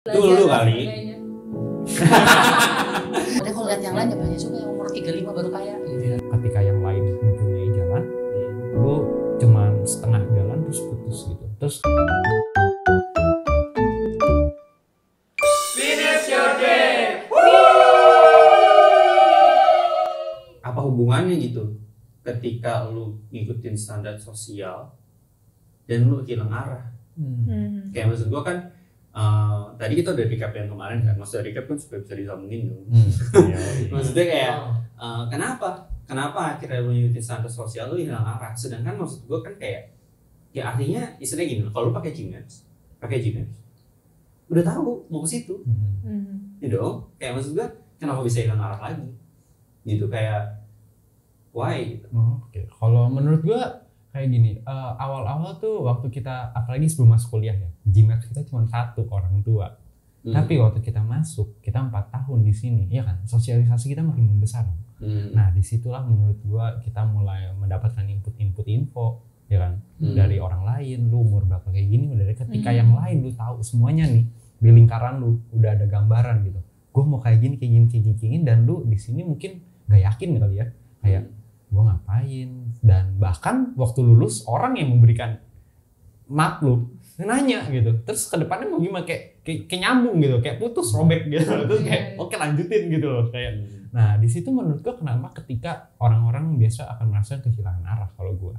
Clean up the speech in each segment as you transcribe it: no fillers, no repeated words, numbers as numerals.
Dulu kali. Padahal kalau lihat yang lain ya banyak juga yang umur 35 baru kaya gitu ya. Ketika yang lain mempunyai jalan, lu cuman setengah jalan terus putus gitu. Terus Finish your day. Apa hubungannya gitu ketika lu ngikutin standar sosial dan lu hilang arah? Kayak maksud gua kan tadi kita udah recap yang kemarin kan, maksudnya recap kan supaya bisa disambungin dong. Maksudnya kayak kenapa akhirnya lu ngikutin standar sosial lu hilang arah, sedangkan maksud gue kan kayak ya artinya istilahnya gini, kalau lu pakai Gmaps udah tahu mau ke situ, gitu dong. Kayak maksud gue kenapa bisa hilang arah lagi gitu, kayak why gitu. Oke. Kalau menurut gua kayak gini, awal-awal tuh waktu kita apalagi sebelum masuk kuliah ya, Gmaps kita cuma satu orang tua. Tapi waktu kita masuk, kita 4 tahun di sini, ya kan, sosialisasi kita makin membesar. Nah disitulah menurut gua kita mulai mendapatkan input info, ya kan, dari orang lain. Lu umur berapa kayak gini, udah dari ketika yang lain lu tahu semuanya nih di lingkaran lu udah ada gambaran gitu. Gua mau kayak gini, dan lu di sini mungkin nggak yakin kali ya, kayak gua ngapain. Dan bahkan waktu lulus orang yang memberikan map lu nanya gitu, terus ke depannya mau gimana, kayak nyambung gitu, kayak putus robek gitu, terus kayak oke lanjutin gitu loh kayak. Nah di situ menurut gua kenapa ketika orang-orang biasa akan merasa kehilangan arah kalau gua.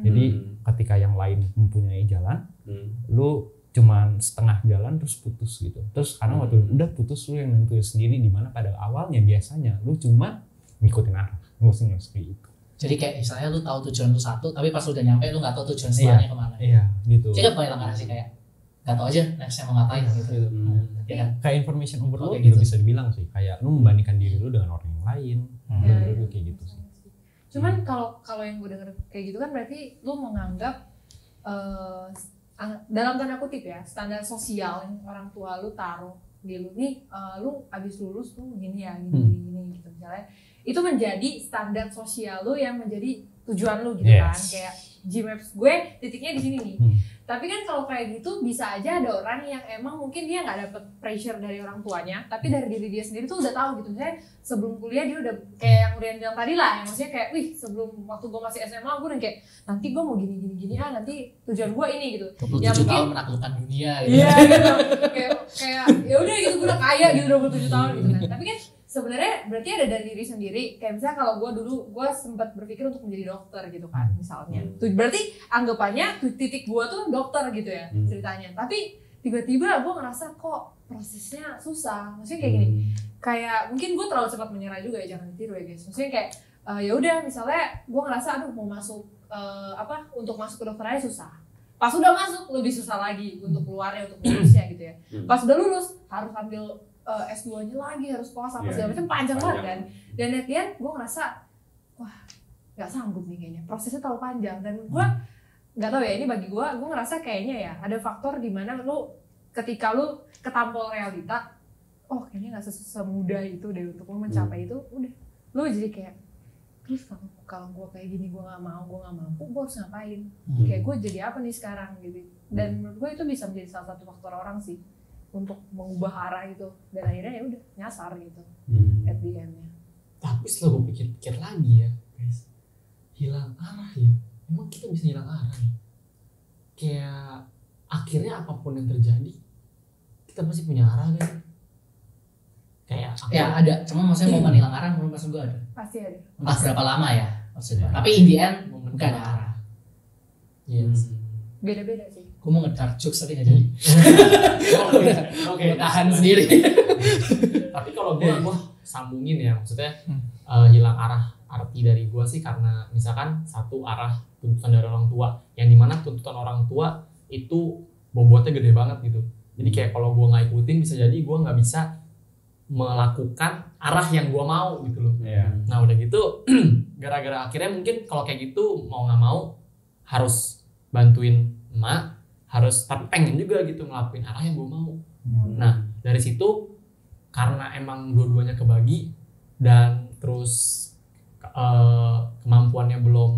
Jadi ketika yang lain mempunyai jalan, lu cuman setengah jalan terus putus gitu. Terus karena waktu udah putus, lu yang nentuin sendiri, di mana pada awalnya biasanya lu cuma ngikutin arah, ngusung seperti itu. Jadi kayak misalnya lu tahu tujuan lu satu, tapi pas lu udah nyampe lu nggak tahu tujuan setelahnya kemana. Iya gitu. Jadi apa hilang arah sih, kayak nggak tahu aja nextnya mau ngapain gitu. Ya kan? Kayak information overload Oke, gitu gitu. bisa dibilang sih. Kayak lu membandingkan diri lu dengan orang yang lain. Menurut gue kayak gitu sih. Cuman kalau yang gue denger kayak gitu kan berarti lu menganggap dalam tanda kutip ya, standar sosial yang orang tua lu taruh di lu nih, lu abis lulus tuh gini ya, gini gitu misalnya. Itu menjadi standar sosial lu yang menjadi tujuan lu gitu kan. Kayak Gmaps gue titiknya di sini nih. Tapi kan kalau kayak gitu bisa aja ada orang yang emang mungkin dia nggak dapet pressure dari orang tuanya, tapi dari diri dia sendiri tuh udah tahu gitu. Misalnya sebelum kuliah dia udah kayak yang Rian bilang tadi lah, yang maksudnya kayak wih sebelum waktu gue masih SMA gue udah kayak nanti gue mau gini nanti tujuan gue ini gitu. 27 ya, mungkin, tahun menaklukkan dunia gitu. Iya gitu. kayak ya udah gitu gue udah kaya gitu 27 tahun gitu kan. Tapi kan sebenarnya berarti ada dari diri sendiri. Kayak misalnya kalau gue dulu gue sempat berpikir untuk menjadi dokter gitu kan misalnya. Tuh berarti anggapannya titik gue tuh dokter gitu ya ceritanya. Tapi tiba-tiba gue ngerasa kok prosesnya susah. Maksudnya kayak gini. Kayak mungkin gue terlalu cepat menyerah juga ya, jangan ditiru ya guys. Maksudnya kayak ya udah misalnya gue ngerasa aduh mau masuk untuk masuk ke dokter aja susah. Pas udah masuk lebih susah lagi untuk keluarnya, untuk lulusnya gitu ya. Pas udah lulus harus ambil S2-nya lagi, harus pos apa segala macam, panjang banget kan. Dan at the end gue ngerasa wah nggak sanggup nih kayaknya, prosesnya terlalu panjang. Dan gue nggak tahu ya, ini bagi gue ngerasa kayaknya ya ada faktor di mana lu ketika lu ketampol realita, oh kayaknya nggak semudah itu deh untuk lu mencapai itu. Udah lu jadi kayak terus kalau gue kayak gini gue nggak mampu, gue harus ngapain? Kayak gue jadi apa nih sekarang gitu. Dan menurut gue itu bisa menjadi salah satu faktor orang sih untuk mengubah arah itu, dan akhirnya ya udah nyasar gitu at the end-nya. Tapi setelah gue pikir-pikir lagi ya guys, hilang arah ya, emang kita bisa hilang arah ya? Kayak akhirnya apapun yang terjadi kita pasti punya arah kan? Kayak Ya ada, cuma maksudnya momen hilang arah menurut maksud gue ada. Pasti ada. Entah berapa lama ya maksudnya. Tapi in the end bukan ada arah. Yes. Beda-beda sih. Gue mau nge-dark jokes tapi gak jadi. Oke, tahan sendiri. Tapi kalau gue sambungin ya, maksudnya hilang arah, arti dari gue sih karena misalkan satu arah tuntutan dari orang tua, yang dimana tuntutan orang tua itu bobotnya gede banget gitu. Jadi kayak kalau gue nggak ikutin bisa jadi gue nggak bisa melakukan arah yang gue mau gitu loh. Nah udah gitu gara-gara akhirnya mungkin kalau kayak gitu mau nggak mau harus bantuin emak, harus tapi pengen juga gitu ngelakuin arah yang gue mau. Nah dari situ karena emang dua-duanya kebagi dan terus kemampuannya belum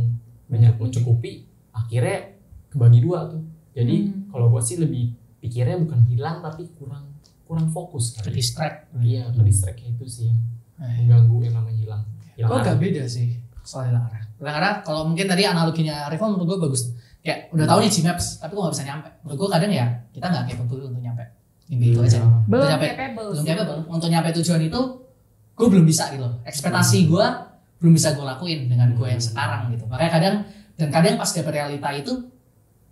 mencukupi, akhirnya kebagi dua tuh. Jadi kalau gue sih lebih pikirnya bukan hilang tapi kurang kurang fokus Ke kali. distract. Iya, ke distract itu sih yang mengganggu yang namanya hilang. Gue agak beda sih soal hilang arah. Hilang arah kalau mungkin tadi analoginya Arifan menurut gue bagus. Kayak udah tahu nih Gmaps, tapi gue gak bisa nyampe. Menurut gue kadang ya kita gak capable untuk nyampe. Gitu aja. Belum nyampe, capable. belum capable. Untuk nyampe tujuan itu gue belum bisa gitu. Ekspektasi gue belum bisa gue lakuin dengan gue yang sekarang gitu. Makanya kadang pas dapet realita itu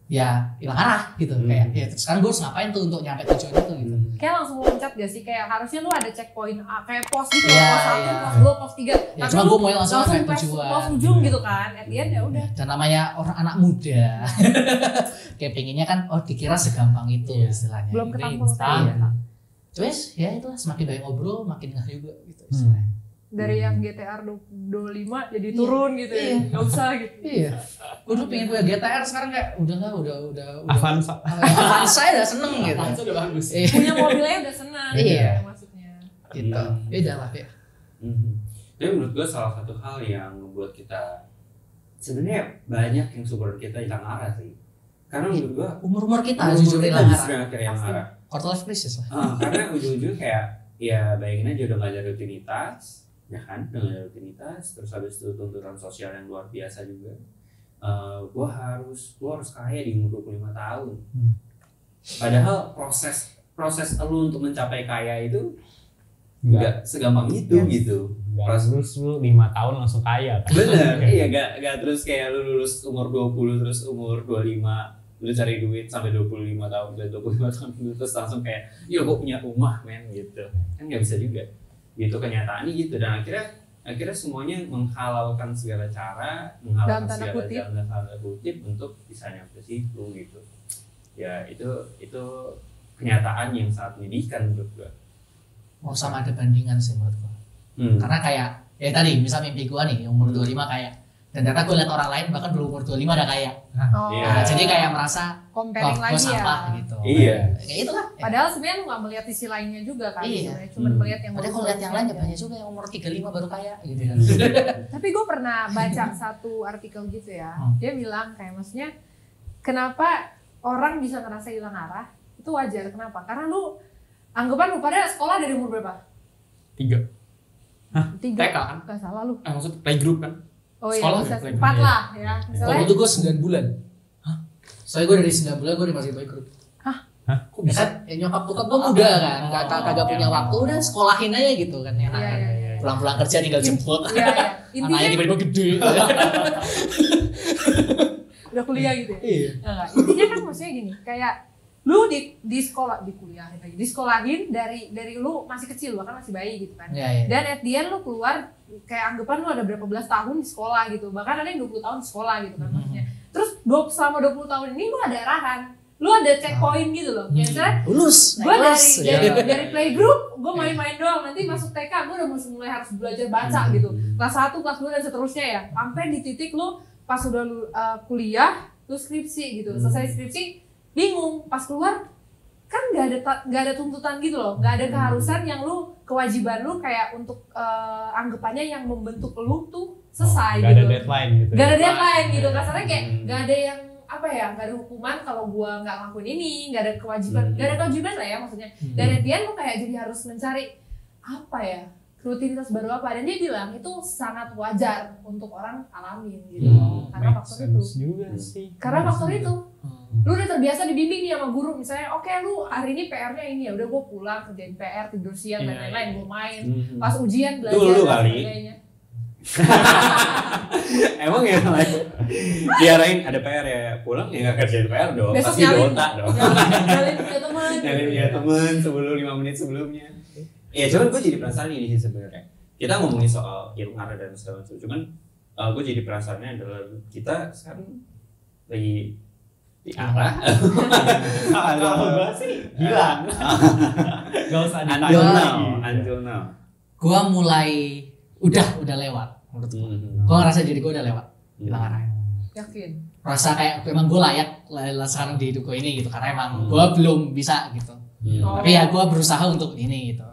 ya hilang arah gitu. Kayak ya terus sekarang gue harus ngapain tuh untuk nyampe tujuan itu gitu. Kayak langsung loncat gak sih? Kayak harusnya lu ada checkpoint kayak pos gitu, Iya, pos 1, iya. pos 2, pos 3. Ya, cuma gue mau langsung sampai pos tujuan. ujung gitu kan. At the end ya udah. Dan namanya orang anak muda. Kayak pengennya kan dikira segampang itu istilahnya. Belum Gitu. ketemu Instan. ternyata. Terus ya itulah semakin banyak ngobrol makin ngeh juga gitu istilahnya. Dari yang GTR 25 jadi turun gitu ya. Iya. Gak usah gitu. Iya. Gue dulu pengen punya GTR sekarang kayak udah Avanza. Avanza udah seneng gitu. Itu udah bagus. Iya. Punya mobilnya udah senang. Iya. Maksudnya. Gitu. Beda lah ya. Tapi menurut gue salah satu hal yang membuat kita sebenarnya banyak yang super kita hilang arah sih. Karena menurut gue Umur kita jujur hilang arah. akhirnya hilang arah. Quarter life crisis lah. Karena ujung-ujung kayak ya bayangin aja udah gak ada rutinitas, ya kan, udah gak ada rutinitas, terus habis itu tuntutan sosial yang luar biasa juga. Gue harus kaya di umur 25 tahun. Padahal proses lu untuk mencapai kaya itu nggak segampang itu gitu. Terus lu 5 tahun langsung kaya kan? Bener, iya gak terus kayak lu lulus umur 20 terus umur 25 lu cari duit sampai 25 tahun dan 25 tahun terus langsung kayak yo gue punya rumah men gitu kan nggak bisa juga gitu kenyataannya gitu dan akhirnya semuanya menghalalkan segala cara menghalalkan Dalam tanda segala kutip. dalam tanda kutip untuk bisa nyampe situ gitu ya itu kenyataan yang sangat menyedihkan menurut gue. Mau sama ada bandingan sih menurut gue. Karena kayak ya tadi misal mimpi gue nih umur 25 kaya dan ternyata gue liat orang lain bahkan belum umur 25 udah kaya. Oh. Iya. Nah, jadi kayak merasa Comparing gue lagi ya. sampah gitu. Iya. Kayak itulah. Padahal sebenarnya lu gak melihat sisi lainnya juga kan. Iya. Sebenarnya. Cuma melihat yang Padahal kalau lihat yang lain ya banyak juga yang umur 35 baru kaya gitu kan. Tapi gue pernah baca satu artikel gitu ya. Dia bilang kayak maksudnya kenapa orang bisa ngerasa hilang arah itu wajar. Kenapa? Karena lu anggapan lu pada sekolah dari umur berapa? 3. 3. TK kan? Gak salah lu. Maksud playgroup kan? Oh iya, Sekolah bisa ya, 4 playgroup. lah ya. Kalau Misalnya itu gue 9 bulan. Hah? Soalnya gue dari 9 bulan gue masih boy group. Kok Ya bisa? kan, ya nyokap bokap gue muda kan, kagak punya waktu, udah sekolahin aja gitu kan, enak Iya, kan. iya, iya. Pulang-pulang kerja tinggal jemput. Iya, iya. Anaknya Intinya tiba-tiba gede. udah kuliah gitu ya. Iya. Enggak, intinya kan maksudnya gini, kayak lu di sekolah dikuliahin lagi, disekolahin dari lu masih kecil bahkan masih bayi gitu kan. Iya, iya. Dan at the end lu keluar kayak anggapan lu ada berapa belas tahun di sekolah gitu. Bahkan ada yang 20 tahun di sekolah gitu kan maksudnya. Terus selama 20 tahun ini lu ada arahan. Lu ada checkpoint gitu loh. Kayak misalnya Lulus, gue naik kelas. dari playgroup gue main-main doang, nanti masuk TK gue udah mulai harus belajar baca gitu, kelas 1, kelas 2 dan seterusnya ya, sampai di titik lu pas udah lu kuliah lu skripsi gitu, selesai skripsi bingung, pas keluar kan nggak ada tuntutan gitu loh, nggak ada keharusan yang lu kewajiban lu kayak untuk anggapannya yang membentuk lu tuh selesai Gak gitu, ada deadline gitu. nggak ada deadline gitu, kasarnya kayak nggak ada yang apa ya, nggak ada hukuman kalau gua nggak ngelakuin ini, nggak ada kewajiban, nggak ada kewajiban lah ya maksudnya. Dan dia lu kayak jadi harus mencari apa ya, rutinitas baru apa, dan dia bilang itu sangat wajar untuk orang alamin gitu. Karena faktor itu. Juga sih. Karena faktor itu. Lu udah terbiasa dibimbing nih sama guru, misalnya oke, lu hari ini PR-nya ini ya udah gua pulang kerjain PR, tidur siang dan lain-lain, gua main. Pas ujian belajar Dulu dan kali. sebagainya. Emang ya diarahin ada PR ya pulang ya nggak kerjain PR dong, Besok pasti Dota dong. Nyalin punya teman. Nyalin punya temen sebelum 5 menit sebelumnya. Ya cuman gue jadi penasaran ini sih sebenarnya. Kita ngomongin soal hilang arah dan segala macam. Cuman gue jadi penasarannya adalah kita sekarang lagi di arah. Kalau gue sih hilang. Gak usah Until now. Gua mulai udah lewat menurut gua. Gua ngerasa diri gua udah lewat hilang arahnya. Yakin. Rasa kayak emang gua layak sekarang di hidup gua ini gitu, karena emang gua belum bisa gitu. Oh. Tapi ya gua berusaha untuk ini gitu.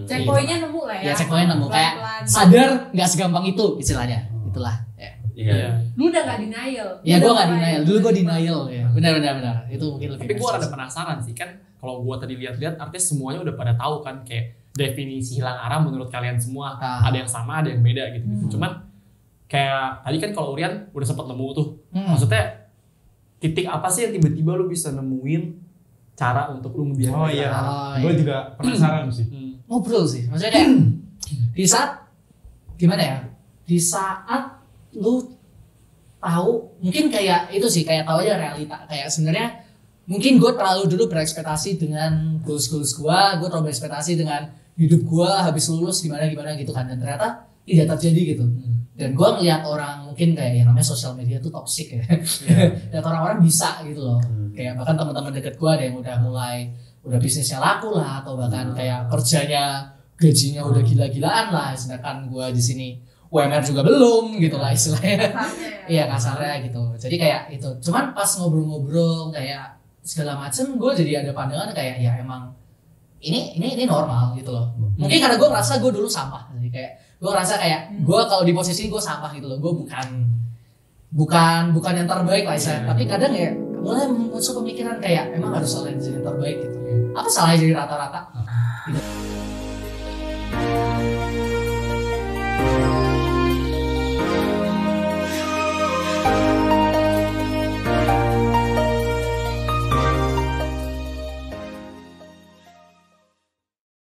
Checkpointnya nemu lah ya. Ya checkpointnya nemu, kayak Pelan-pelan. sadar nggak segampang itu istilahnya. Itulah. Ya. Iya. Lu udah gak denial. Ya Lu gua udah nggak mulai. denial. Dulu gua denial ya. Benar. Itu mungkin lebih. Tapi gue ada penasaran sih kan kalau gue tadi lihat-lihat artinya semuanya udah pada tahu kan kayak definisi hilang arah menurut kalian semua. Ada yang sama, ada yang beda gitu. Cuman kayak tadi kan kalau Urian udah sempat nemu tuh. Maksudnya titik apa sih yang tiba-tiba lu bisa nemuin cara untuk lu ngebiarin? Oh iya. Gue juga penasaran sih. Ngobrol sih. Maksudnya kayak di saat gimana ya? Di saat lu tahu mungkin kayak itu sih kayak tahu aja realita kayak sebenarnya mungkin gue terlalu dulu berekspektasi dengan goals gue terlalu berekspektasi dengan hidup gue habis lulus gimana gitu kan dan ternyata tidak terjadi gitu dan gue ngeliat orang mungkin kayak yang namanya sosial media tuh toxic ya dan orang-orang bisa gitu loh kayak bahkan teman-teman deket gue ada yang udah bisnisnya laku lah atau bahkan kayak kerjanya gajinya udah gila-gilaan lah sedangkan gue di sini UMR juga belum gitu lah istilahnya iya kasarnya gitu jadi kayak itu cuman pas ngobrol-ngobrol kayak segala macem gue jadi ada pandangan kayak ya emang ini normal gitu loh mungkin karena gue ngerasa gue dulu sampah jadi kayak gue ngerasa kayak gue kalau di posisi gue sampah gitu loh gue bukan yang terbaik lah istilahnya tapi kadang ya mulai muncul pemikiran kayak emang harus selalu jadi yang terbaik gitu apa salahnya jadi rata-rata gitu.